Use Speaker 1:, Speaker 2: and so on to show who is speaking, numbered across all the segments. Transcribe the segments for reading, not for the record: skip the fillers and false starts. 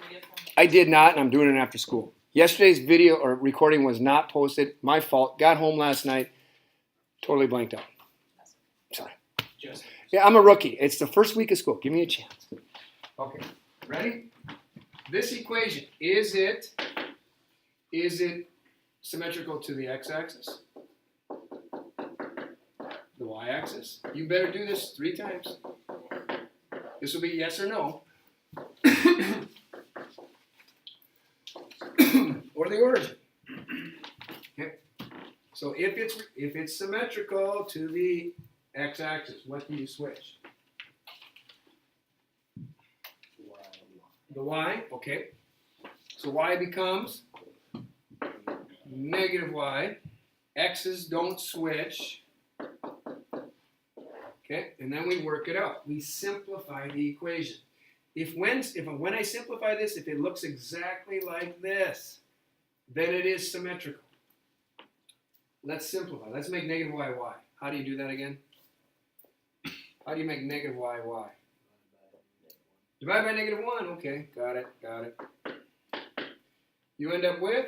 Speaker 1: video from?
Speaker 2: I did not, and I'm doing it after school. Yesterday's video or recording was not posted. My fault. Got home last night, totally blanked out. Sorry. Yeah, I'm a rookie. It's the first week of school. Give me a chance. Okay, ready? This equation, is it symmetrical to the x-axis? The y-axis? You better do this 3 times. This will be yes or no. Or the origin. Okay. So if it's symmetrical to the x-axis, what do you switch? The y, okay. So y becomes negative y. X's don't switch. Okay, and then we work it out. We simplify the equation. When I simplify this, if it looks exactly like this, then it is symmetrical. Let's simplify. Let's make negative y y. How do you do that again? How do you make negative y y? Divide by negative 1. Okay, got it. You end up with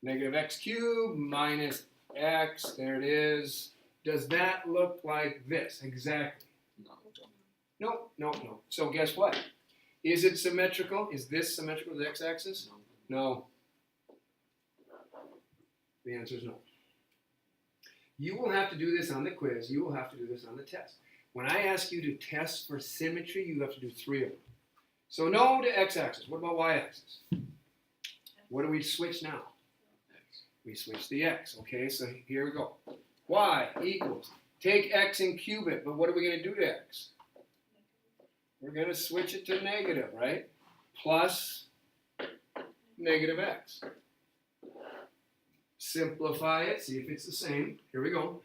Speaker 2: negative x cubed minus x. There it is. Does that look like this? Exactly. No. So guess what? Is it symmetrical? Is this symmetrical to the x-axis? No. The answer is no. You will have to do this on the quiz. You will have to do this on the test. When I ask you to test for symmetry, you have to do 3 of them. So no to x-axis. What about y-axis? What do we switch now? We switch the x. Okay, so here we go. Y equals, take x and cube it, but what are we going to do to x? We're going to switch it to negative, right? Plus negative x. Simplify it, see if it's the same. Here we go.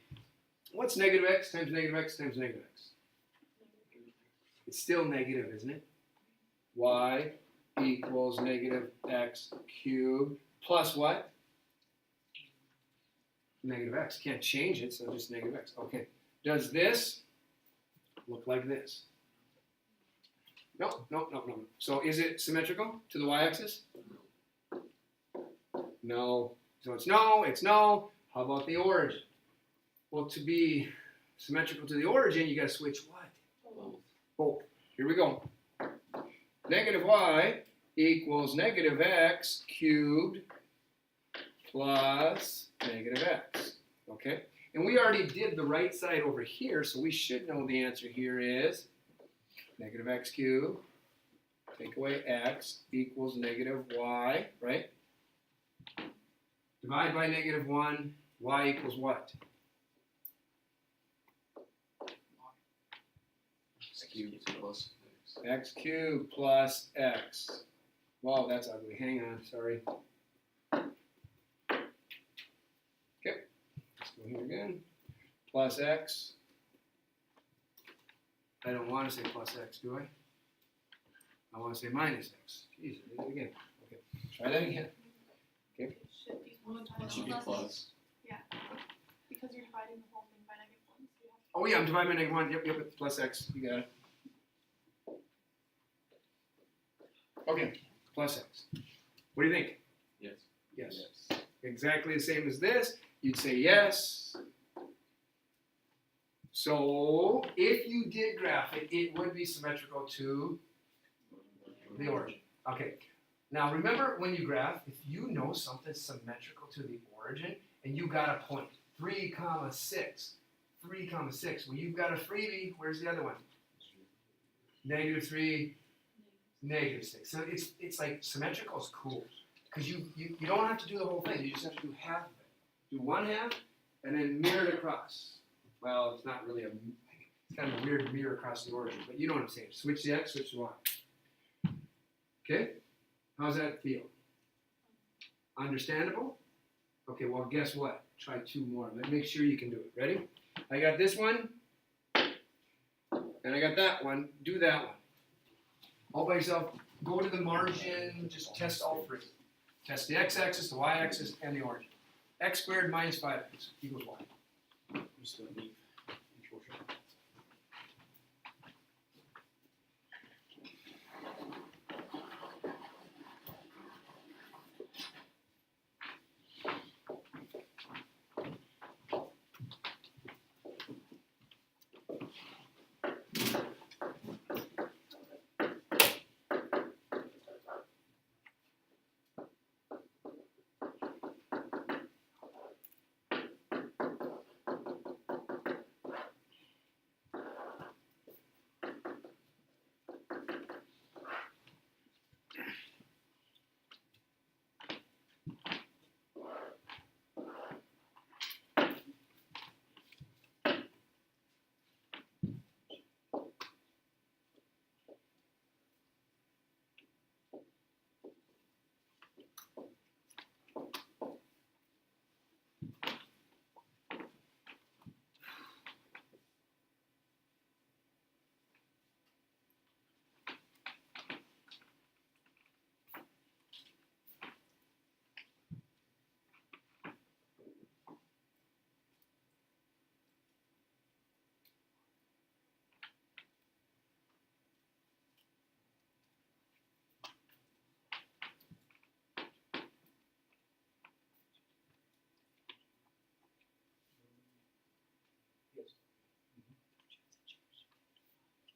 Speaker 2: What's negative x times negative x times negative x? It's still negative, isn't it? Y equals negative x cubed plus what? Negative x. Can't change it, so just negative x. Okay. Does this look like this? No. So is it symmetrical to the y-axis? No. So it's no. How about the origin? Well, to be symmetrical to the origin, you got to switch what? Both. Here we go. Negative y equals negative x cubed plus negative x. Okay? And we already did the right side over here, so we should know the answer here is negative x cubed, take away x, equals negative y, right? Divide by negative 1, y equals what? X cubed plus x. Wow, that's ugly. Hang on, sorry. Okay, let's go here again. Plus x. I don't want to say plus x, do I? I want to say minus x. Jeez, I did it again. Okay, try that again. Okay.
Speaker 1: It should be plus. Yeah, because you're dividing the whole thing by negative 1. So you have to...
Speaker 2: Oh yeah, I'm dividing by negative 1. Yep, plus x. You got it. Okay, plus x. What do you think? Yes. Exactly the same as this. You'd say yes. So if you did graph it, it would be symmetrical to the origin. Okay. Now remember when you graph, if you know something's symmetrical to the origin and you got a point, 3, 6, well you've got a freebie. Where's the other one? Negative 3, negative 6. So it's like symmetrical is cool because you don't have to do the whole thing. You just have to do half of it. Do one half and then mirror it across. Well, it's not really it's kind of a weird mirror across the origin, but you know what I'm saying. Switch the x, switch the y. Okay? How's that feel? Understandable? Okay, well, guess what? Try 2 more. Let's make sure you can do it. Ready? I got this one, and I got that one. Do that one. All by yourself. Go to the margin. Just test all 3. Test the x-axis, the y-axis, and the origin. X squared minus 5x equals y. I'm just going to leave. Control-Shift.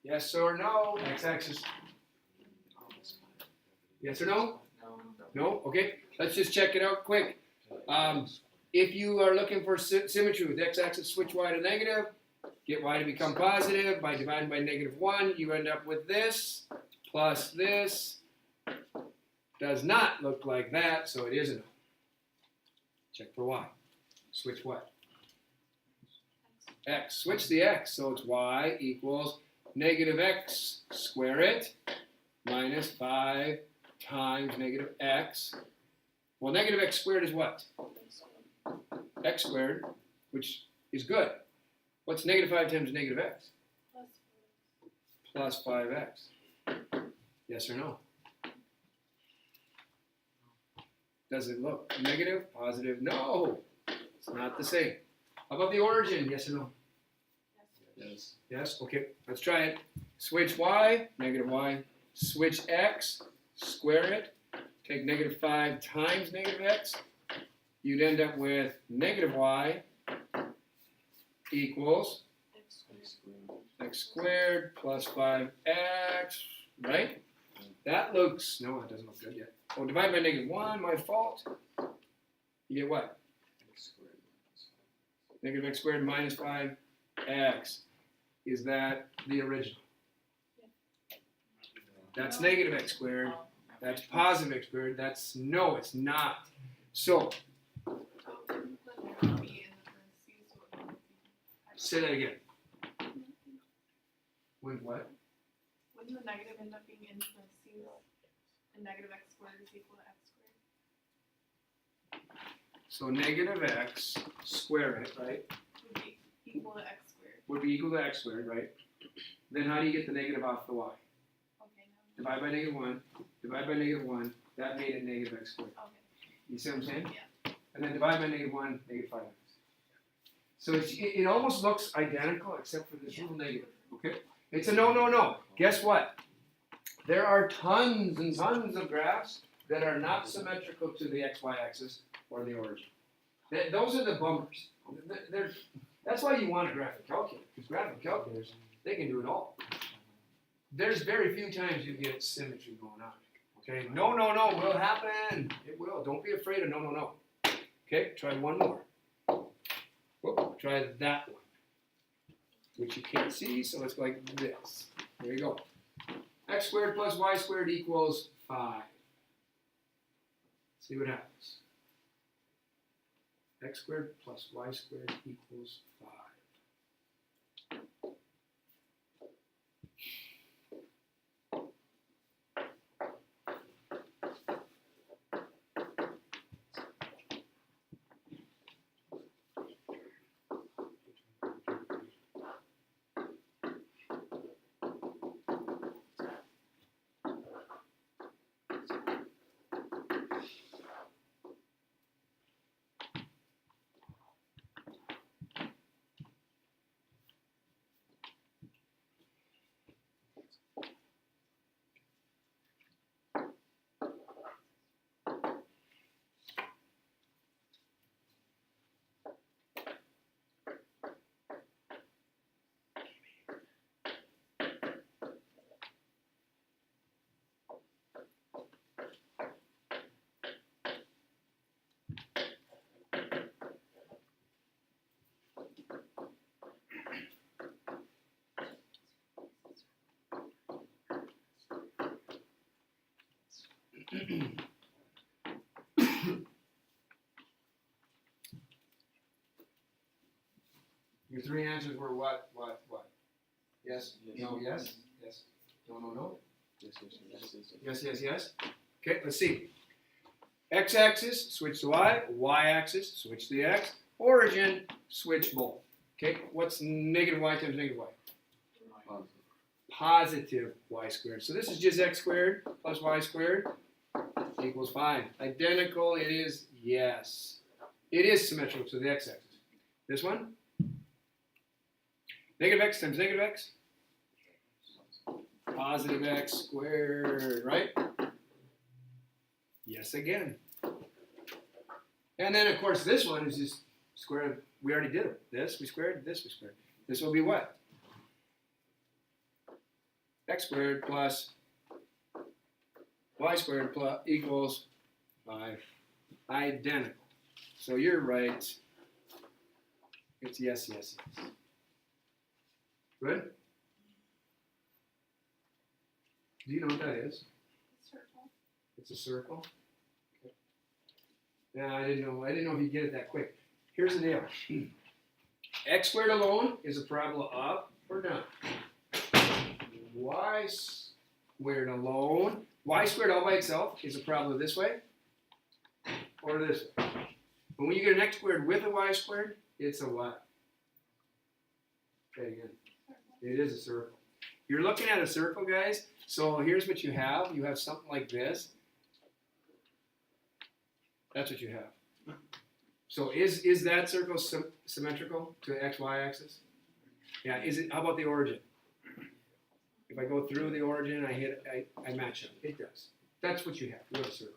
Speaker 2: Yes or no? X-axis. Yes or no? No? Okay. Let's just check it out quick. If you are looking for symmetry with x-axis, switch y to negative, get y to become positive by dividing by -1, you end up with this plus this. Does not look like that, so it isn't. Check for y. Switch what? X. Switch the x, so it's y equals -x, square it, minus 5 times -x. Well, -x squared is what? X squared, which is good. What's -5 times -x? Plus 5x. Yes or no? Does it look negative, positive? No, it's not the same. How about the origin? Yes or no?
Speaker 3: Yes.
Speaker 2: Yes? Okay, let's try it. Switch y, -y. Switch x, square it. Take -5 times -x. You'd end up with -y equals x squared plus 5x, right? That looks, no, it doesn't look good yet. Oh, divide by -1, my fault. You get what? -x squared minus 5x. Is that the original? That's -x squared. That's positive x squared. That's, no, it's not. So, say that again. With what?
Speaker 1: Wouldn't the negative end up being in parentheses and -x squared is equal to x squared?
Speaker 2: So -x, square it, right?
Speaker 1: Would be equal to x squared.
Speaker 2: Would be equal to x squared, right? Then how do you get the negative off the y?
Speaker 1: Okay, now.
Speaker 2: Divide by -1, divide by -1, that made it -x squared.
Speaker 1: Okay.
Speaker 2: You see what I'm saying?
Speaker 1: Yeah.
Speaker 2: And then divide by -1, -5x. So it almost looks identical except for this little negative, okay? It's a no, no, no. Guess what? There are tons and tons of graphs that are not symmetrical to the xy axis or the origin. Those are the bummers. That's why you want a graphic calculator, because graphic calculators, they can do it all. There's very few times you get symmetry going on. Okay? No, no, no will happen. It will. Don't be afraid of no, no, no. Okay? Try one more. Whoop, try that one, which you can't see, so it's like this. There you go. X squared plus y squared equals 5. See what happens. X squared plus y squared equals 5. Your three answers were what? Yes? No, yes? Yes? No, no, no? Yes, yes, yes? Okay, let's see. X-axis, switch to y. Y-axis, switch to the x. Origin, switch both. Okay, what's -y times -y? Positive y squared. So this is just x squared plus y squared equals 5. Identical, it is, yes. It is symmetrical to the x-axis. This one? -x times -x? Positive x squared, right? Yes, again. And then, of course, this one is just square. We already did it. This, we squared. This, we squared. This will be what?
Speaker 4: x squared plus y squared plus equals 5. Identical. So you're right. It's yes, yes, yes. Good? Do you know what that is?
Speaker 1: Circle.
Speaker 2: It's a circle. Okay. Yeah, I didn't know if you get it that quick. Here's the deal. X squared alone is a parabola up or down. Y squared alone, y squared all by itself is a parabola this way or this way. But when you get an x squared with a y squared, it's a what? Okay, again. It is a circle. You're looking at a circle, guys. So here's what you have. You have something like this. That's what you have. So is that circle symmetrical to the xy axis? Yeah. Is it? How about the origin? If I go through the origin, I match up. It does. That's what you have. You have a circle.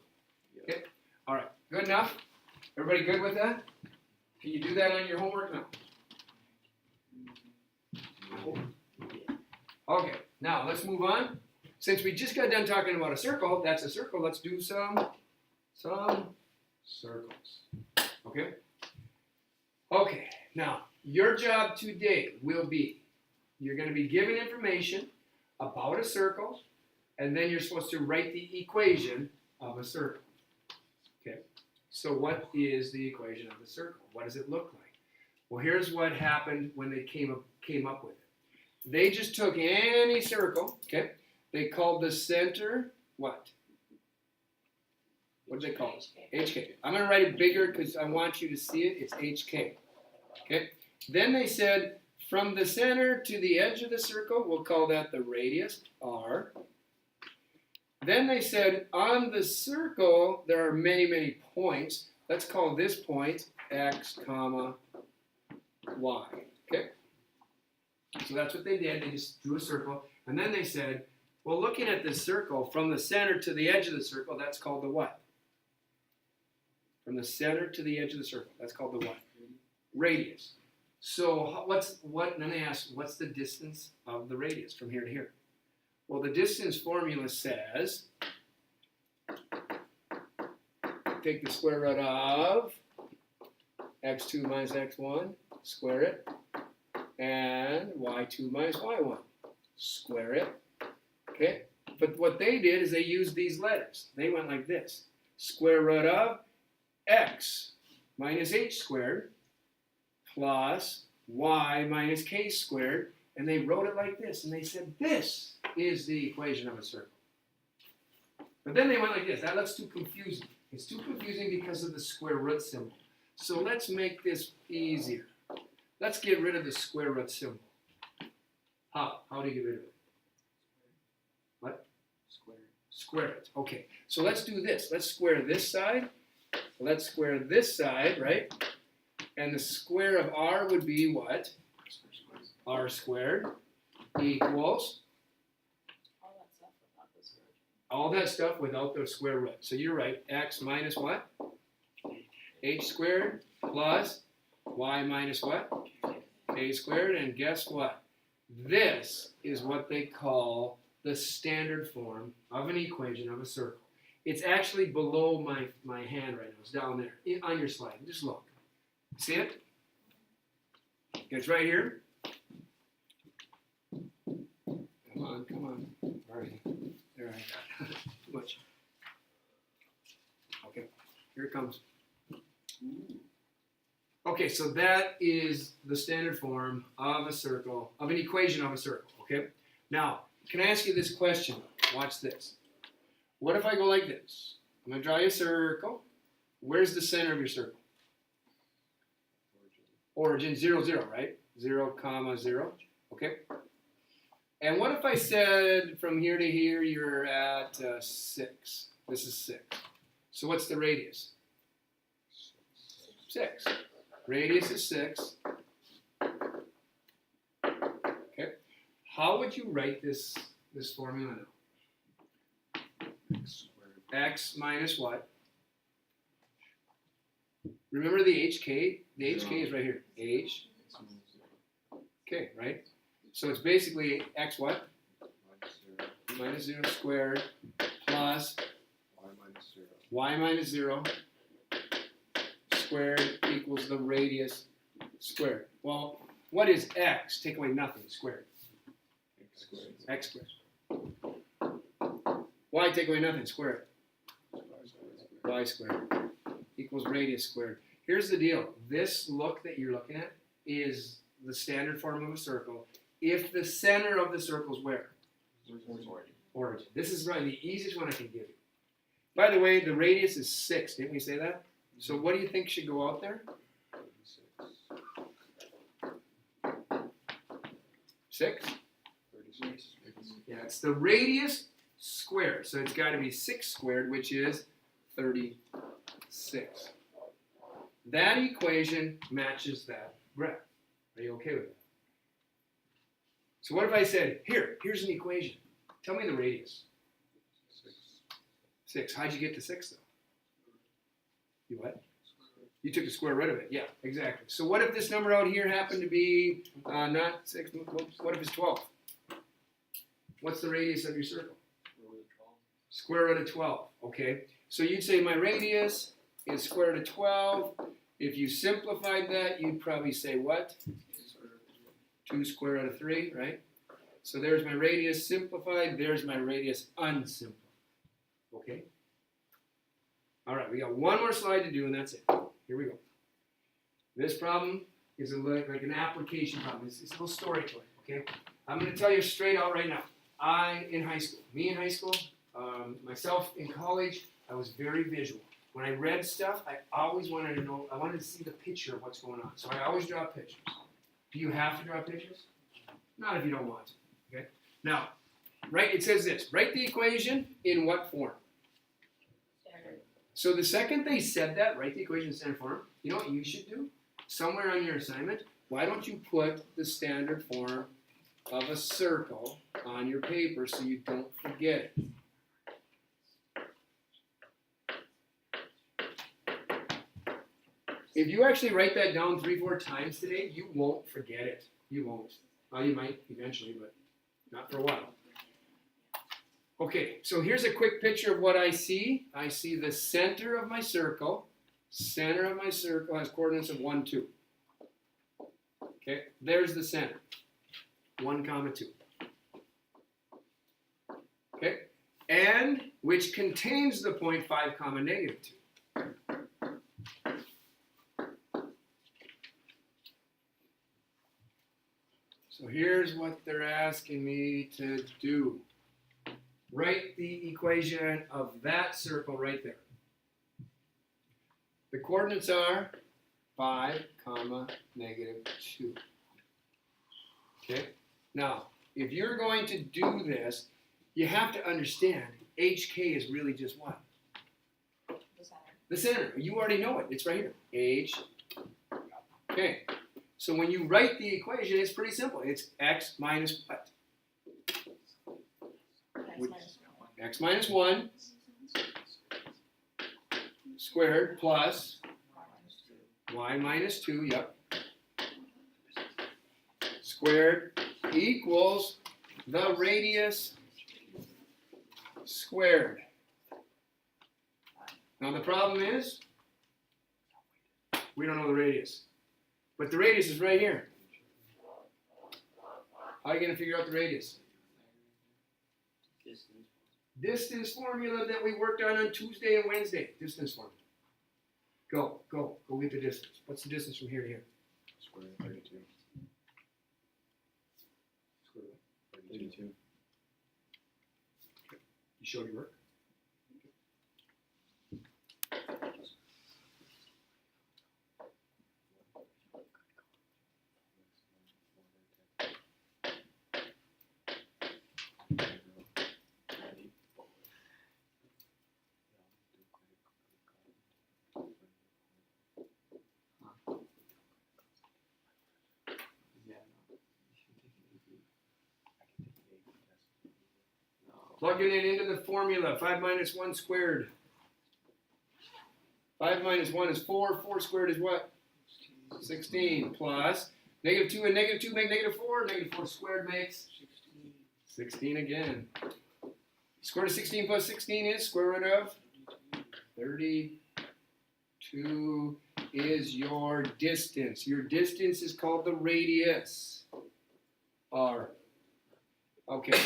Speaker 2: Okay. All right. Good enough. Everybody good with that? Can you do that on your homework now? Okay. Now let's move on. Since we just got done talking about a circle, that's a circle. Let's do some circles. Okay? Okay, now your job today will be, you're going to be given information about a circle, and then you're supposed to write the equation of a circle. Okay, so what is the equation of a circle? What does it look like? Well, here's what happened when they came up with it. They just took any circle, okay? They called the center what? What did they call it? HK. I'm going to write it bigger because I want you to see it. It's HK. Okay. Then they said from the center to the edge of the circle, we'll call that the radius, R. Then they said on the circle, there are many, many points. Let's call this point X, comma, Y. Okay. So that's what they did. They just drew a circle. And then they said, well, looking at this circle, from the center to the edge of the circle, that's called the what? From the center to the edge of the circle, that's called the what? Radius. So then they asked, what's the distance of the radius from here to here? Well, the distance formula says, take the square root of x2 minus x1, square it, and y2 minus y1, square it. Okay, but what they did is they used these letters. They went like this. Square root of x minus h squared plus y minus k squared. And they wrote it like this. And they said this is the equation of a circle. But then they went like this. That looks too confusing. It's too confusing because of the square root symbol. So let's make this easier. Let's get rid of the square root symbol. How? How do you get rid of it? What? Square it. Okay. So let's do this. Let's square this side. Let's square this side, right? And the square of r would be what? R squared equals all that stuff without the square root. So you're right. X minus what? H squared plus y minus what? K squared. And guess what? This is what they call the standard form of an equation of a circle. It's actually below my hand right now. It's down there on your slide. Just look. See it? It's right here. Come on. All right. There I got it. Too much. Okay. Here it comes. Okay, so that is the standard form of a circle, of an equation of a circle. Okay? Now, can I ask you this question? Watch this. What if I go like this? I'm going to draw you a circle. Where's the center of your circle? Origin 0, 0, right? 0, comma 0. Okay? And what if I said from here to here you're at 6? This is 6. So what's the radius? 6. Radius is 6. Okay? How would you write this formula now? X minus what? Remember the HK? The HK is right here. H. Okay, right? So it's basically X what?
Speaker 4: minus 0 squared plus
Speaker 3: Y minus 0.
Speaker 4: y minus 0 squared equals the radius squared. Well, what is x? Take away nothing, squared.
Speaker 3: X squared.
Speaker 4: X squared. Y take away nothing, squared. Y squared equals radius squared. Here's the deal. This look that you're looking at is the standard form of a circle if the center of the circle is where? Origin. This is probably the easiest one I can give you. By the way, the radius is 6. Didn't we say that? So what do you think should go out there? 6?
Speaker 3: 36.
Speaker 4: Yeah, it's the radius squared. So it's got to be 6 squared, which is 36. That equation matches that graph. Are you okay with that? So what if I said, here's an equation. Tell me the radius. 6. How'd you get to 6 though? You what? You took the square root of it. Yeah, exactly. So what if this number out here happened to be not 6? What if it's 12? What's the radius of your circle? Square root of 12. Okay. So you'd say my radius is square root of 12. If you simplified that, you'd probably say what? 2 square root of 3, right? So there's my radius simplified. There's my radius unsimplified. Okay? All right, we got one more slide to do, and that's it. Here we go. This problem is like an application problem. It's a little story to it, okay? I'm going to tell you straight out right now. Me in high school, myself in college, I was very visual. When I read stuff, I always wanted to know, I wanted to see the picture of what's going on. So I always draw pictures. Do you have to draw pictures? Not if you don't want to, okay? Now, it says this, write the equation in what form?
Speaker 5: Standard.
Speaker 4: So the second they said that, write the equation in standard form, you know what you should do? Somewhere on your assignment, why don't you put the standard form of a circle on your paper so you don't forget it? If you actually write that down 3-4 times today, you won't forget it. You won't. Well, you might eventually, but not for a while. Okay, so here's a quick picture of what I see. I see the center of my circle. Center of my circle has coordinates of 1, 2. Okay, there's the center. 1, 2. Okay, and which contains the point 5, -2. So here's what they're asking me to do. Write the equation of that circle right there. The coordinates are 5, -2. Okay? Now, if you're going to do this, you have to understand HK is really just what?
Speaker 5: The center.
Speaker 4: The center. You already know it. It's right here. H. Okay. So when you write the equation, it's pretty simple. It's x minus what? X minus 1 squared plus y minus 2, yep, squared equals the radius squared. Now the problem is, we don't know the radius. But the radius is right here. How are you going to figure out the radius? Distance formula that we worked on Tuesday and Wednesday. Distance formula. Go get the distance. What's the distance from here to here?
Speaker 3: Square root of 32.
Speaker 4: Square root.
Speaker 3: 32.
Speaker 4: You showed your work? Plugging it into the formula, 5 minus 1 squared. 5 minus 1 is 4. 4 squared is what? 16 plus -2 and -2 make -4. -4 squared makes 16 again. Square root of 16 plus 16 is square root of 32 is your distance. Your distance is called the radius. R. Okay,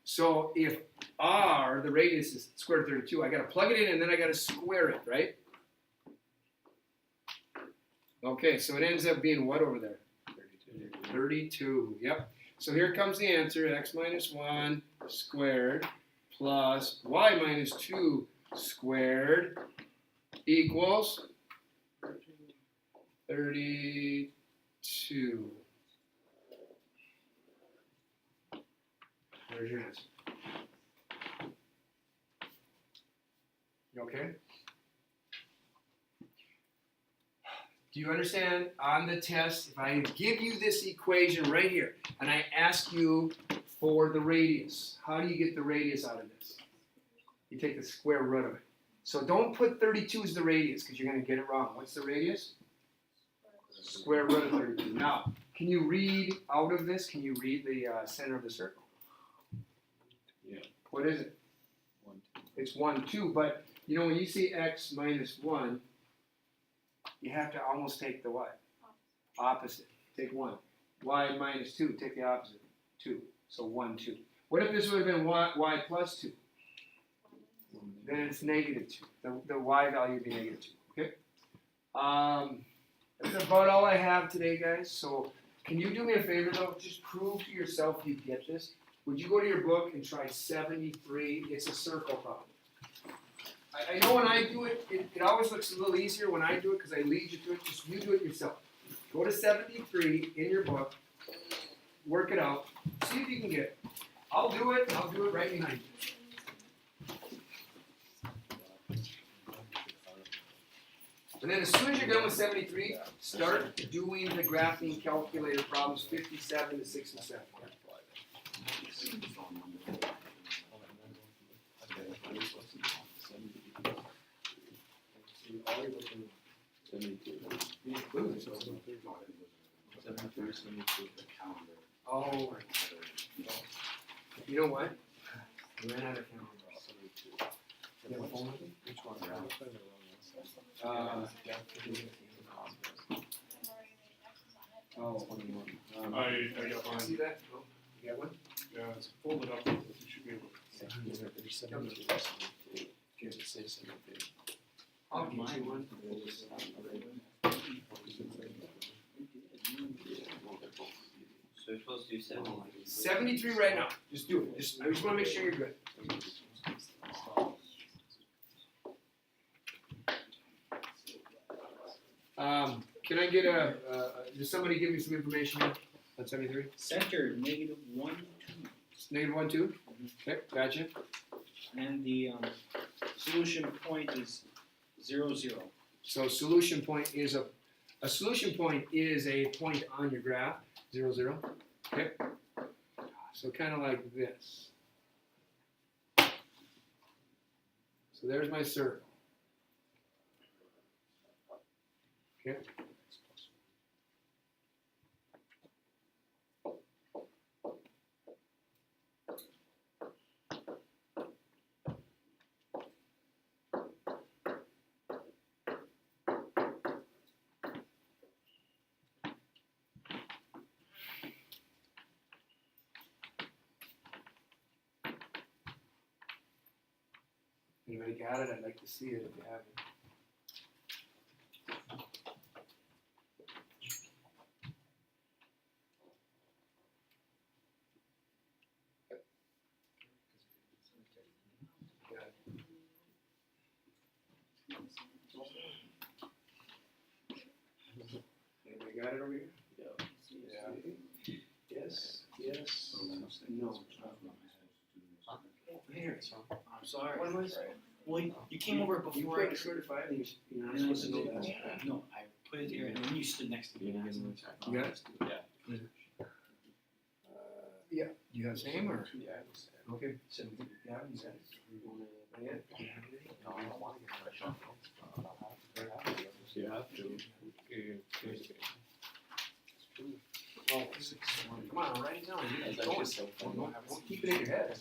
Speaker 4: so if R, the radius is square root of 32, I got to plug it in and then I got to square it, right? Okay, so it ends up being what over there? 32, yep. So here comes the answer, x minus 1 squared plus y minus 2 squared equals 32. There's your answer. You okay? Do you understand on the test, if I give you this equation right here, and I ask you for the radius, how do you get the radius out of this? You take the square root of it. So don't put 32 as the radius, because you're going to get it wrong. What's the radius? Square root of 32. Now, can you read out of this? Can you read the center of the circle?
Speaker 3: Yeah.
Speaker 4: What is it?
Speaker 3: 1, 2.
Speaker 4: It's 1, 2, but you know when you see x minus 1, you have to almost take the what? Opposite. Take 1. Y minus 2, take the opposite. 2. So 1, 2. What if this would have been y plus 2? Then it's negative 2. The y value would be negative 2. Okay? That's about all I have today, guys. So can you do me a favor, though? Just prove to yourself you get this. Would you go to your book and try 73? It's a circle problem. I know when I do it, it always looks a little easier when I do it because I lead you to it. Just you do it yourself. Go to 73 in your book. Work it out. See if you can get it. I'll do it. I'll do it right behind you. And then as soon as you're done with 73, start doing the graphing calculator problems 57 to 67. Oh, you know what? I ran out of calendars. You have a phone with me? Oh.
Speaker 6: I got mine.
Speaker 4: See that? Oh, you got one?
Speaker 6: Yeah, it's folded up. You should be able to.
Speaker 4: I'll get you one.
Speaker 7: So we're supposed to do 73.
Speaker 4: 73 right now. Just do it. I just want to make sure you're good. Can I get does somebody give me some information here on 73?
Speaker 8: Center, negative 1, 2.
Speaker 4: Negative 1, 2? Okay, gotcha.
Speaker 8: And the solution point is 0, 0.
Speaker 4: So solution point is a solution point is a point on your graph, 0, 0. Okay. So kind of like this. So there's my circle. Okay. Anybody got it? I'd like to see it if you have it. Anybody got it over here? Yeah. Yes. Yes. No. Here.
Speaker 8: I'm sorry.
Speaker 4: What was?
Speaker 8: Well, you came over
Speaker 4: You
Speaker 8: before I.
Speaker 4: put certified and you're not
Speaker 8: And I
Speaker 4: supposed to know
Speaker 8: said,
Speaker 4: that.
Speaker 8: no, I put it here and then you stood next to me. And I said,
Speaker 4: You got it? Yeah. Do you have the same or?
Speaker 3: Yeah.
Speaker 4: Okay. So, yeah, you got it. Not yet?
Speaker 3: No, I don't want to get fresh off. You have to.
Speaker 4: Oh, come on, write it down. You keep going. Don't keep it in your head.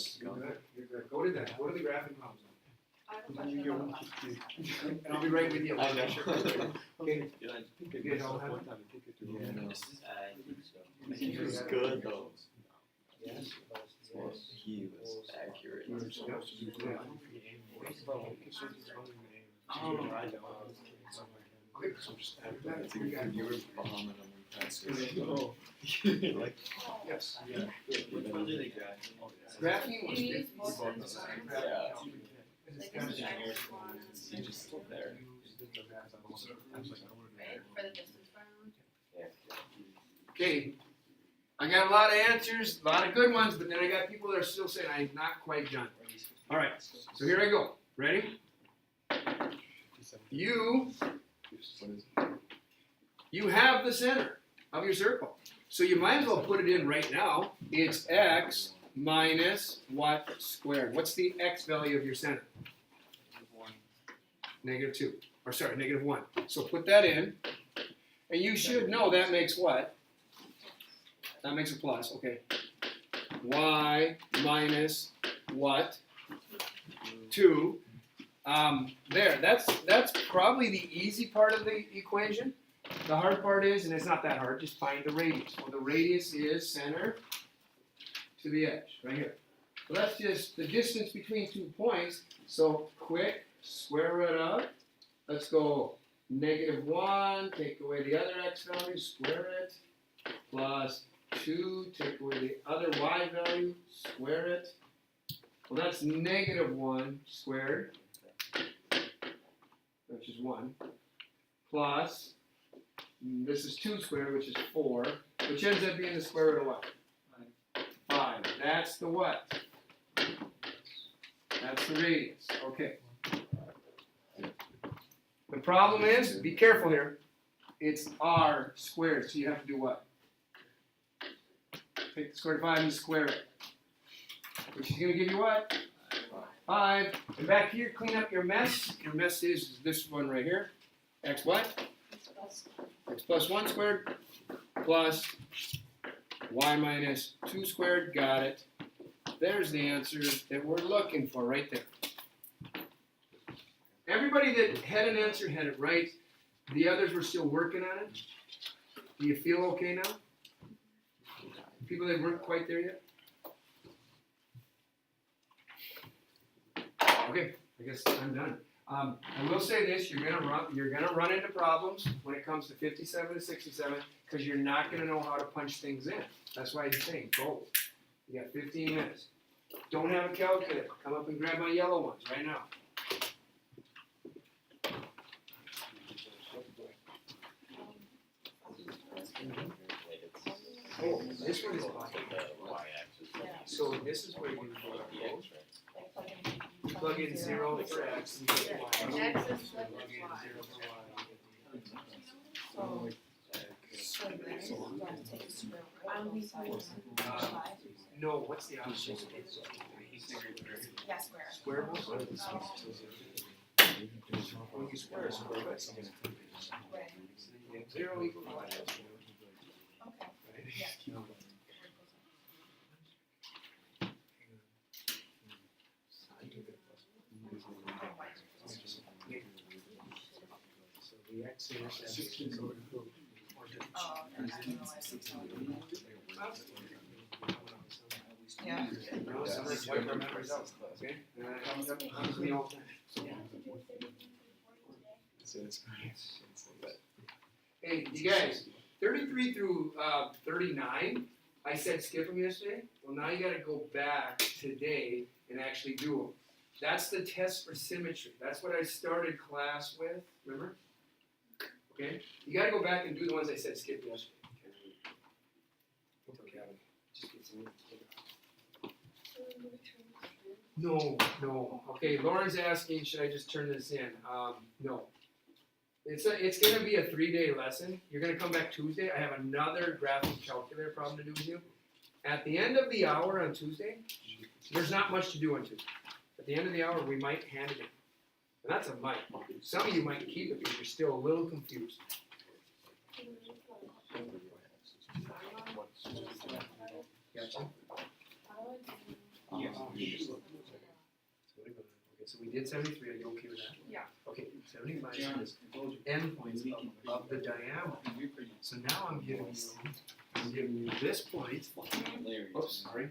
Speaker 8: Yes.
Speaker 2: You're good, you're good. Go to that, go to the graphing problems.
Speaker 1: I have a
Speaker 6: Then
Speaker 1: question
Speaker 6: you get
Speaker 1: about
Speaker 6: one,
Speaker 1: the
Speaker 6: two, three.
Speaker 2: And I'll be right with you.
Speaker 7: I know.
Speaker 2: Okay.
Speaker 7: Yeah,
Speaker 2: You guys all have it?
Speaker 3: Yeah, no.
Speaker 7: I think so.
Speaker 3: He was good though.
Speaker 2: Yes.
Speaker 3: He was accurate.
Speaker 2: Okay.
Speaker 3: You were bombing him in practice. Like,
Speaker 2: Yes.
Speaker 8: Which one do they grab?
Speaker 2: Graphing was
Speaker 1: You use
Speaker 2: fifty.
Speaker 1: both ends of
Speaker 3: Yeah.
Speaker 1: like this is X one,
Speaker 3: he just stood there.
Speaker 1: right, for the distance round.
Speaker 2: Okay, I got a lot of answers, a lot of good ones, but then I got people that are still saying I'm not quite done. All right, so here I go. Ready? You have the center of your circle, so you might as well put it in right now. It's x minus what squared? What's the x value of your center? -2, or sorry, -1. So put that in, and you should know that makes what? That makes a plus, okay. Y minus what? 2. There, that's probably the easy part of the equation. The hard part is, and it's not that hard, just find the radius. Well, the radius is center to the edge, right here. So that's just the distance between 2 points. So quick, square root of, let's go -1, take away the other x value, square it, plus 2, take away the other y value, square it. Well, that's -1 squared, which is 1, plus, this is 2 squared, which is 4, which ends up being the square root of what? 5. That's the what? That's the radius. Okay. The problem is, be careful here, it's r squared, so you have to do what? Take the square root of 5 and square it. Which is going to give you what? 5. And back here, clean up your mess. Your mess is this one right here. X what? X plus 1 squared plus y minus 2 squared. Got it. There's the answer that we're looking for right there. Everybody that had an answer had it right. The others were still working on it. Do you feel okay now? People that weren't quite there yet? Okay, I guess I'm done. I will say this: you're gonna run into problems when it comes to 57 to 67 because you're not gonna know how to punch things in. That's why he's saying go. You got 15 minutes. Don't have a calculator. Come up and grab my yellow ones right now. Oh, this one is black. So this is where you plug in 0 for x and get y.
Speaker 1: X is split with
Speaker 2: Plug in
Speaker 1: Y.
Speaker 2: 0 for y.
Speaker 5: So then you have to take the square root of both sides.
Speaker 2: No, what's the opposite?
Speaker 5: Yeah, square.
Speaker 2: Square both sides? When you square a square, that's something.
Speaker 5: Right.
Speaker 2: 0 equals y.
Speaker 5: Okay.
Speaker 2: Right? So the x-intercept is over to
Speaker 5: Oh, okay. I don't know why it's Yeah.
Speaker 2: No, somebody's wiped our memories out, okay? And that happens to me all the time. Hey, you guys, 33 through 39, I said skip them yesterday. Well, now you gotta go back today and actually do them. That's the test for symmetry. That's what I started class with, remember? Okay? You gotta go back and do the ones I said skip yesterday. Just get some. No. Okay, Lauren's asking, should I just turn this in? No. It's gonna be a 3-day lesson. You're gonna come back Tuesday. I have another graphic calculator problem to do with you. At the end of the hour on Tuesday, there's not much to do on Tuesday. At the end of the hour, we might hand it in. And that's a might. Some of you might keep it because you're still a little confused. Gotcha? Okay, so we did 73, are you okay with that?
Speaker 1: Yeah.
Speaker 2: Okay, 75 is endpoints of the diameter. So now I'm giving you this point. Oops, sorry.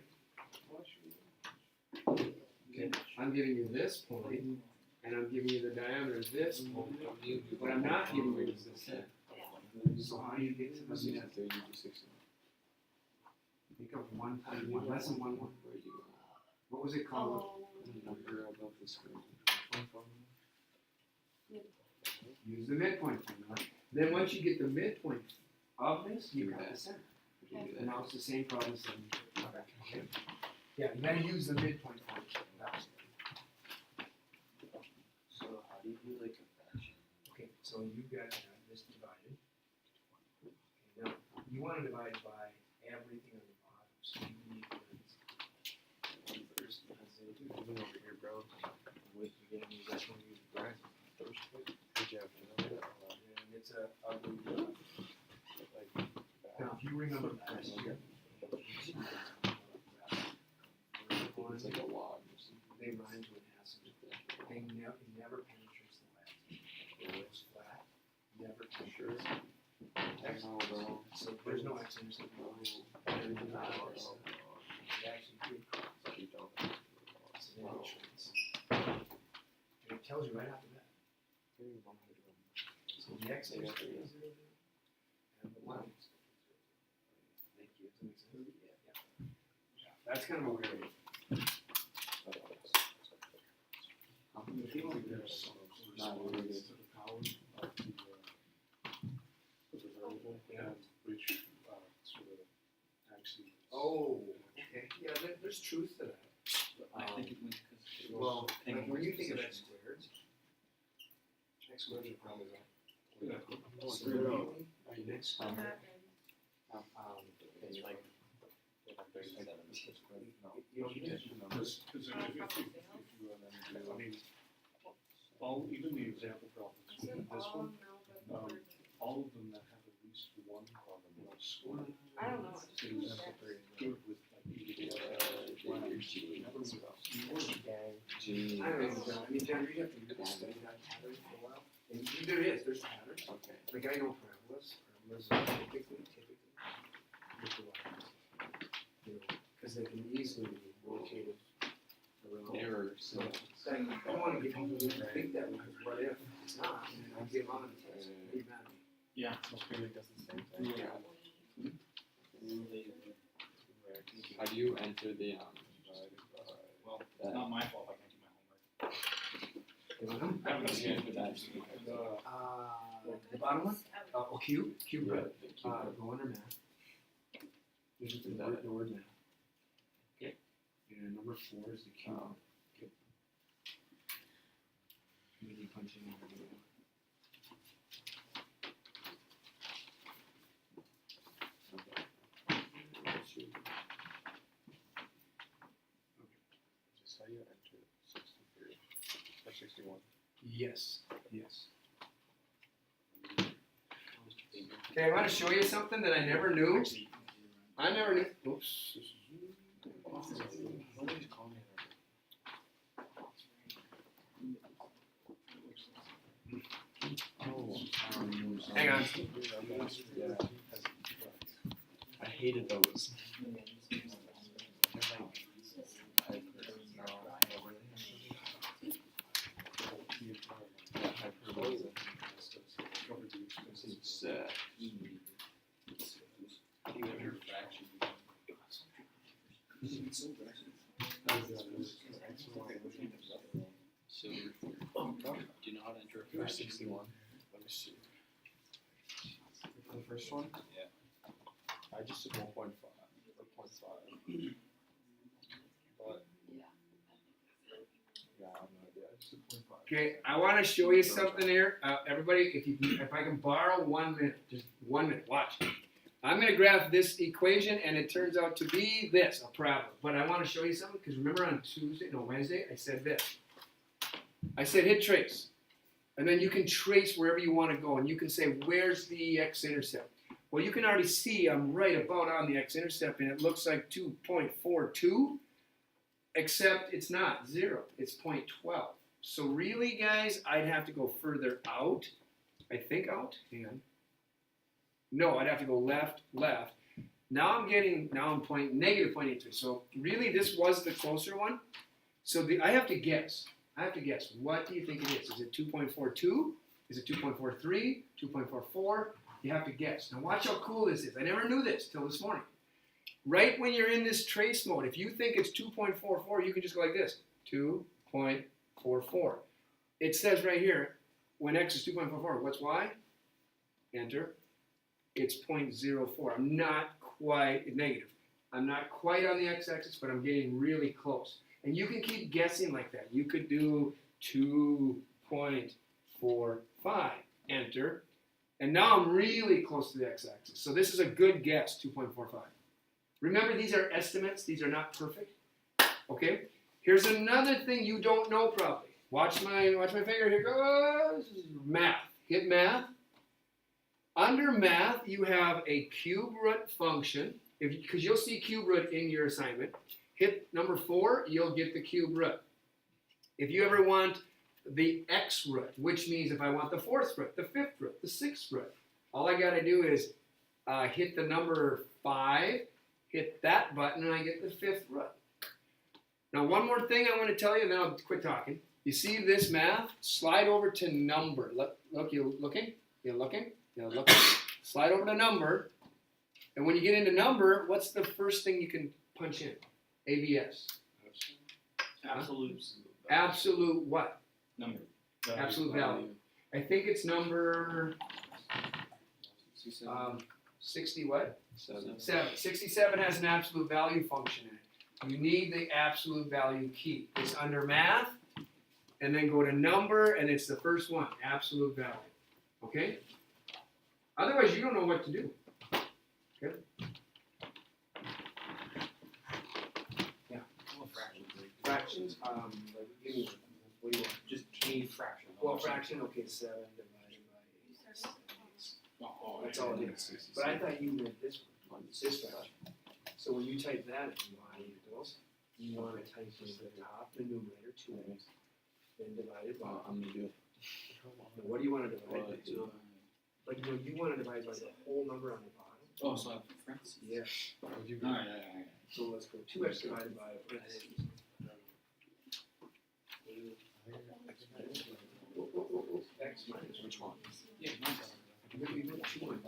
Speaker 2: Okay, I'm giving you this point, and I'm giving you the diameter of this point. What I'm not giving you is this. So how do you get to the net? Think of 1.1, less than 1.1. What was it called? Use the midpoint formula. Then once you get the midpoint of this, you got the center. And now it's the same problem as okay. Yeah, you gotta use the midpoint formula.
Speaker 7: So how do you do like a fraction?
Speaker 2: Okay, so you got this divided. Okay, now you want to divide by everything on the bottom. So you need this.
Speaker 3: Even over here, bro. Wait, you're gonna use that one. Use Brian. Good job.
Speaker 2: And it's a ugly. Now, if you remember last year,
Speaker 3: It's like a log or something.
Speaker 2: they rhymed with acid. They never penetrates the lead. It was flat, never penetrates.
Speaker 3: No, bro.
Speaker 2: So there's no X intercept. It actually did cross.
Speaker 3: You don't.
Speaker 2: So then it shrinks. And it tells you right after that. So the X intercept is 0, and the Y is 0. Thank you. Does that make sense? Yeah. That's kind of a weird one.
Speaker 6: Not related to the power of the variable and which sort of actually.
Speaker 2: Oh, okay. Yeah, there's truth to that.
Speaker 7: I think it went because.
Speaker 2: Well, when you think of X squared is probably right. Next
Speaker 1: What
Speaker 2: time,
Speaker 1: happened?
Speaker 7: It's like.
Speaker 2: you know,
Speaker 6: Because if you, I mean, even the example problems, in this one, all of them that have at least one score
Speaker 5: I don't know.
Speaker 6: is good with like never with
Speaker 2: I don't know, John. I mean, John, you have to really study that pattern for a while. And there's patterns.
Speaker 3: Okay.
Speaker 2: Like I know parabolas. Parabolas are typically with the lines. You know, because they can easily be rotated around.
Speaker 3: Errors.
Speaker 2: So, I don't want to get people to think that because what if it's not? And I'll get them on the test. Be mad at me.
Speaker 7: Yeah.
Speaker 3: It does the same thing.
Speaker 2: Yeah.
Speaker 3: How do you enter the
Speaker 7: Well, it's not my fault I can't do my homework.
Speaker 2: You want them?
Speaker 3: how do you enter that?
Speaker 2: The bottom one? Oh, cube? Cube,
Speaker 3: Right,
Speaker 2: right.
Speaker 3: the cube.
Speaker 2: Go under math. There's just the word math.
Speaker 3: Okay.
Speaker 2: And number 4 is the cube.
Speaker 3: Oh.
Speaker 2: Okay. Maybe punching in the middle.
Speaker 3: Is this how you enter 63 or 61?
Speaker 2: Yes, yes. Okay, I want to show you something that I never knew. I never knew. Oops. Hang on.
Speaker 3: Yeah. I hated those.
Speaker 7: So, do you know how to enter a fraction?
Speaker 3: 61. Let me see. For the first one?
Speaker 7: Yeah.
Speaker 3: I just did 1.5 or 0.5. But yeah, I have no idea. I just did 0.5.
Speaker 2: Okay, I want to show you something here. Everybody, if I can borrow 1 minute, just 1 minute, watch. I'm going to graph this equation, and it turns out to be this, a parabola. But I want to show you something, because remember on Wednesday, I said this. I said hit trace. And then you can trace wherever you want to go, and you can say, where's the x-intercept? Well, you can already see I'm right about on the x-intercept, and it looks like 2.42.
Speaker 4: except it's not 0, it's 0.12. So really, guys, I'd have to go further out. I think out, hang on. No, I'd have to go left. Now I'm negative 0.83. So really, this was the closer one. So I have to guess. What do you think it is? Is it 2.42? Is it 2.43? 2.44? You have to guess. Now watch how cool this is. I never knew this till this morning. Right when you're in this trace mode, if you think it's 2.44, you can just go like this. 2.44. It says right here, when x is 2.44, what's y? Enter. It's 0.04. I'm not quite negative. I'm not quite on the x-axis, but I'm getting really close. And you can keep guessing like that. You could do 2.45. Enter. And now I'm really close to the x-axis. So this is a good guess, 2.45. Remember, these are estimates. These are not perfect. Okay? Here's another thing you don't know probably. Watch my finger. Here goes. Math. Hit math. Under math, you have a cube root function. Because you'll see cube root in your assignment. Hit number 4, you'll get the cube root. If you ever want the x root, which means if I want the 4th root, the 5th root, the 6th root, all I got to do is hit the number 5, hit that button, and I get the 5th root. Now, one more thing I want to tell you, and then I'll quit talking. You see this math? Slide over to number. Look, you looking? You're looking? You're looking? Slide over to number. And when you get into number, what's the first thing you can punch in? ABS.
Speaker 7: Absolute.
Speaker 4: Absolute what?
Speaker 7: Number.
Speaker 4: Absolute value. I think it's number 60 what? 7. 67 has an absolute value function in it. You need the absolute value key. It's under math, and then go to number, and it's the first one, absolute value. Okay? Otherwise, you don't know what to do. Okay? Yeah. Fractions. Give me one. What do you want?
Speaker 7: Just a fraction.
Speaker 4: Well, fraction. Okay, 7 divided by 6. That's all it is. But I thought you meant this one. This fraction. So when you type that in, you want to type in the top, the numerator, 2x, then divided by.
Speaker 3: I'm gonna do it.
Speaker 4: Now, what do you want to divide by? But you want to divide by the whole number on the bottom.
Speaker 7: Oh, so I have parentheses.
Speaker 4: Yeah.
Speaker 7: Alright.
Speaker 4: So let's go 2x divided by parentheses. X minus which one?
Speaker 7: Yeah, nice.
Speaker 4: We went 2 1.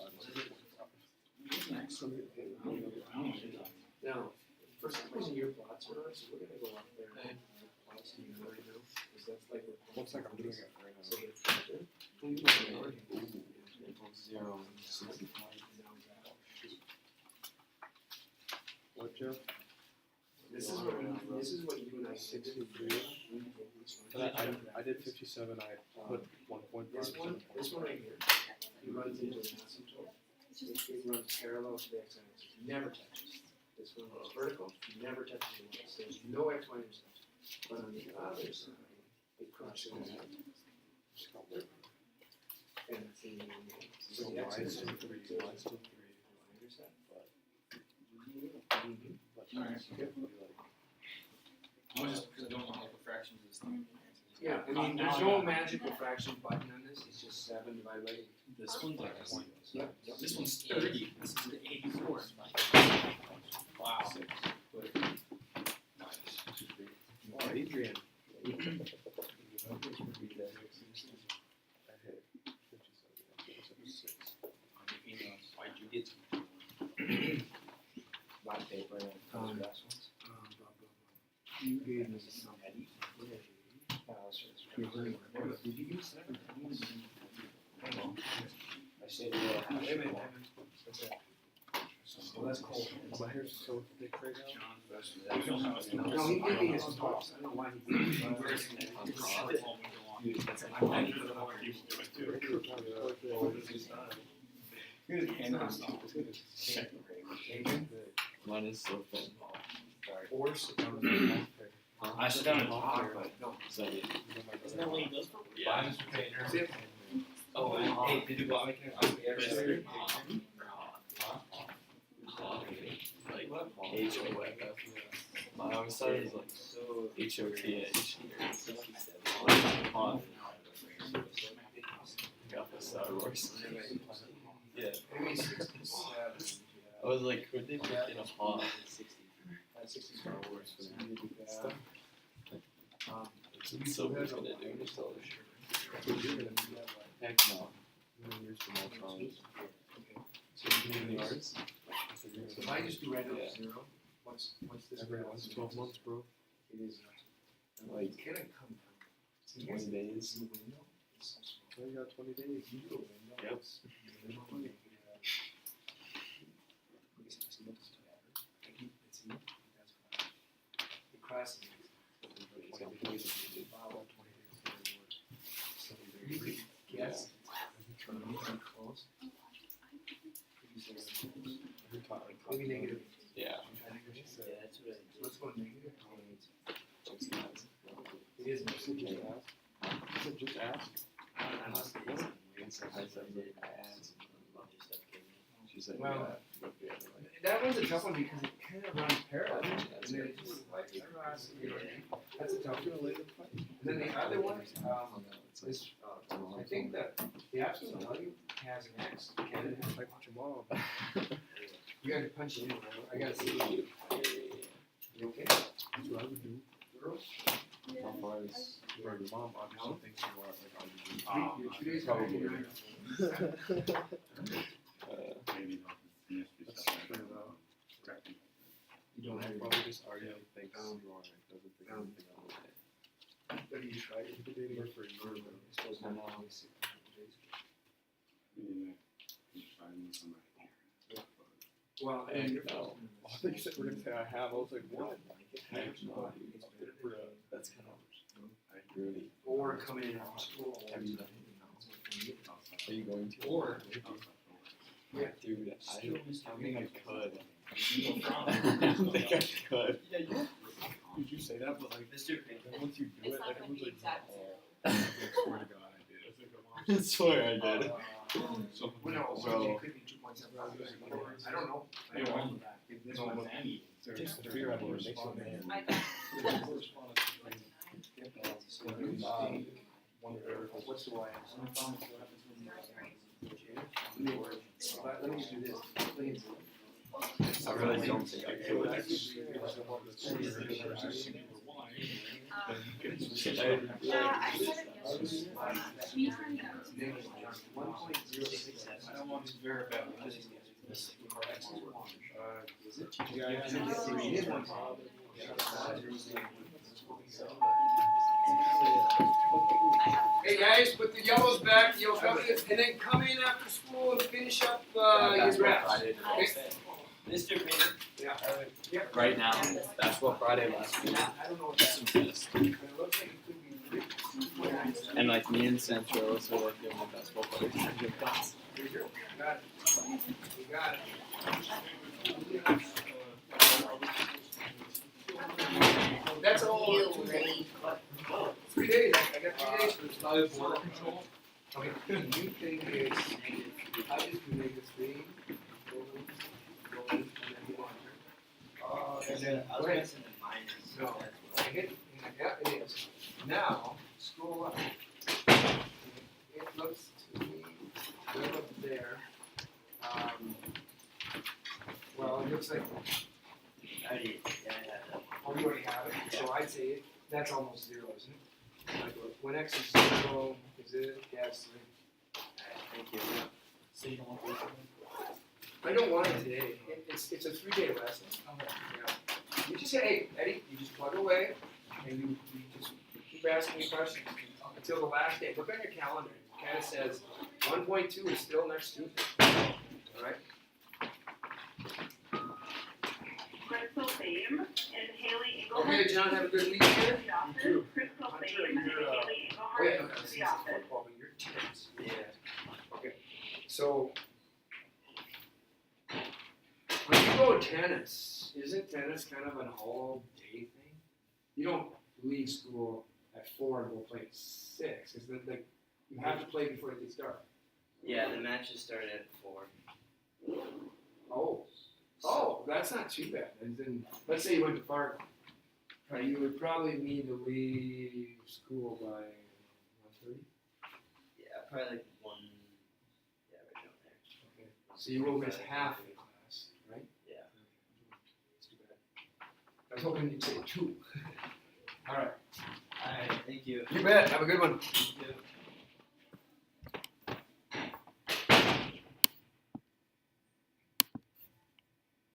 Speaker 4: Now, for some reason your plots are on, so we're gonna go up there and plots to you right now, because that's like.
Speaker 3: Looks like I'm doing it right now.
Speaker 4: So it's
Speaker 3: 0, 65. What, Jeff?
Speaker 4: This is what you and I did.
Speaker 3: I did 57. I put 1.5.
Speaker 4: This one right here, he runs into an asymptote. It runs parallel to the x-axis, never touches. This one is vertical, never touches the y. There's no x, y intersection. But on the other side, it crosses. And it's in
Speaker 3: So
Speaker 4: the
Speaker 3: y
Speaker 4: x
Speaker 3: is still 3. Y is still 3.
Speaker 7: Alright. I was just because I don't know how the fractions is.
Speaker 4: Yeah, I mean, there's no magical fraction button on this, it's just 7 divided by 8.
Speaker 7: This one's like a point.
Speaker 4: Yep.
Speaker 7: This one's 30. This is 84. Wow.
Speaker 3: Oh, Adrian. I hit 57.
Speaker 7: Why'd you get
Speaker 3: Black paper and those best ones.
Speaker 4: You gave me some. Did you use that? I said, yeah. Wait a minute. Well, that's cold.
Speaker 3: My hair's so thick right
Speaker 4: No, he gave me his box. I don't know why he gave me
Speaker 3: Mine is so thin.
Speaker 4: Or sit down.
Speaker 7: I sit down and talk, but
Speaker 4: No.
Speaker 3: So, yeah.
Speaker 7: isn't that what he does for?
Speaker 2: Yeah.
Speaker 7: Oh, hey, did you want me to?
Speaker 3: I always thought it was like HOTH. Hot. Got the Star Wars. Yeah.
Speaker 2: Maybe 67.
Speaker 3: I was like, could they make it a hot?
Speaker 8: 60 Star Wars for
Speaker 3: Stuff. It's so we're gonna do so. Heck no. Years for more problems. So you're doing yours?
Speaker 2: If I just do random
Speaker 3: Yeah.
Speaker 2: 0, what's this?
Speaker 3: Every once 12 months, bro.
Speaker 2: It is.
Speaker 3: Like
Speaker 2: Can I come down?
Speaker 3: 20 days.
Speaker 2: The window is so small.
Speaker 3: Oh, you got 20 days.
Speaker 2: You do a window.
Speaker 3: Yep.
Speaker 2: It's minimally negative. It's in, that's fine. The class is. You could guess. Close. Maybe negative.
Speaker 3: Yeah.
Speaker 2: Let's go negative. It is.
Speaker 3: Just ask. I said, She's like,
Speaker 2: Well,
Speaker 3: yeah.
Speaker 2: That one's a tough one because it kind of runs parallel. And then it just like across. That's a tough one. And then the other one is, I think that the absolute value has an X. Can it have
Speaker 3: Like your mom.
Speaker 2: You gotta punch it in. I gotta see. You okay?
Speaker 3: That's what I would do.
Speaker 2: Girl?
Speaker 3: How far is where your mom obviously thinks you are like
Speaker 2: You're 2 days
Speaker 3: Probably.
Speaker 2: behind.
Speaker 6: Maybe not.
Speaker 2: You don't have
Speaker 3: probably just arguing thinks you are like doesn't think anything of it.
Speaker 2: But you tried it.
Speaker 3: Did it work for you?
Speaker 2: It's supposed to be only 6 days. Well,
Speaker 3: Heck
Speaker 2: and
Speaker 3: no. I think you said we're gonna say I have. I was like, what? Heck no. That's kind of really.
Speaker 2: or coming in after school.
Speaker 3: Have you done Are you going to?
Speaker 2: Or
Speaker 3: Yeah, dude, I mean, I could. I don't think I could.
Speaker 8: Yeah,
Speaker 3: Did you say that? But like,
Speaker 5: Mr.
Speaker 3: then once you do
Speaker 5: It's
Speaker 3: it,
Speaker 5: not
Speaker 3: like,
Speaker 5: gonna
Speaker 3: it was
Speaker 5: be
Speaker 3: like,
Speaker 5: exact.
Speaker 3: I swear to God, I did. I swear I did.
Speaker 2: well, no,
Speaker 3: So-
Speaker 2: it could be 2.7. I don't know. I don't know.
Speaker 6: This one's Annie.
Speaker 3: Takes the fear out of you, makes you man.
Speaker 5: I
Speaker 2: What's the Y? Let me just do this. Please.
Speaker 3: I really don't think I could.
Speaker 5: Yeah, I said it yesterday. We turned it out.
Speaker 2: 1.067.
Speaker 7: I don't want to verify.
Speaker 2: It is 1. Hey guys, put the yellows back, the yellow copies, and then come in after school and finish up your drafts.
Speaker 8: Mr. Peter.
Speaker 2: Yeah.
Speaker 3: Right now, Basketball Friday last week.
Speaker 2: I don't know what that
Speaker 3: Yes.
Speaker 2: but it looks like it could be.
Speaker 3: And like me and Centro, so like doing the basketball players.
Speaker 2: You got it. You got it. That's all. 3 days. I got 3 days for this live border control. Okay, the new thing is, I just do make this three. And then,
Speaker 8: I was
Speaker 2: wait,
Speaker 8: missing the minors.
Speaker 2: no, I hit, yeah, it is. Now, scroll up. It looks to me, way up there. Well, it looks like,
Speaker 8: I did, yeah, I had that.
Speaker 2: oh, you already have it, so I'd say that's almost 0, isn't it? Like, when X is 0, is it? Yes.
Speaker 8: Thank you. So you don't want to
Speaker 2: I don't want it today. It's a 3-day lesson. Yeah. You just say, hey, Eddie, you just plug away, and you just keep asking me questions until the last day. Look on your calendar. It kind of says 1.2 is still next Tuesday. All right.
Speaker 9: Crystal Fame and Haley Engelhart.
Speaker 2: Okay, John, have a good week here.
Speaker 9: To the office. Crystal Fame and Haley
Speaker 2: Oh, yeah,
Speaker 9: Engelhart
Speaker 2: okay.
Speaker 9: to
Speaker 2: This
Speaker 9: the
Speaker 2: is
Speaker 9: office.
Speaker 2: football, but you're tennis.
Speaker 8: Yeah.
Speaker 2: Okay. So, when you go tennis, isn't tennis kind of an all-day thing? You don't leave school at 4 and go play at 6. Because like you have to play before it gets dark.
Speaker 8: Yeah, the matches started at 4.
Speaker 2: Oh, that's not too bad. And then let's say you went to Fargo.
Speaker 4: You would probably need to leave school by 1:30.
Speaker 8: Yeah, probably like one, yeah, right down there.
Speaker 4: Okay. So you will miss half the class, right?
Speaker 8: Yeah.
Speaker 4: That's too bad. I was hoping you'd say 2. All right.
Speaker 8: Alright, thank you.
Speaker 4: You bet. Have a good one.
Speaker 8: You too.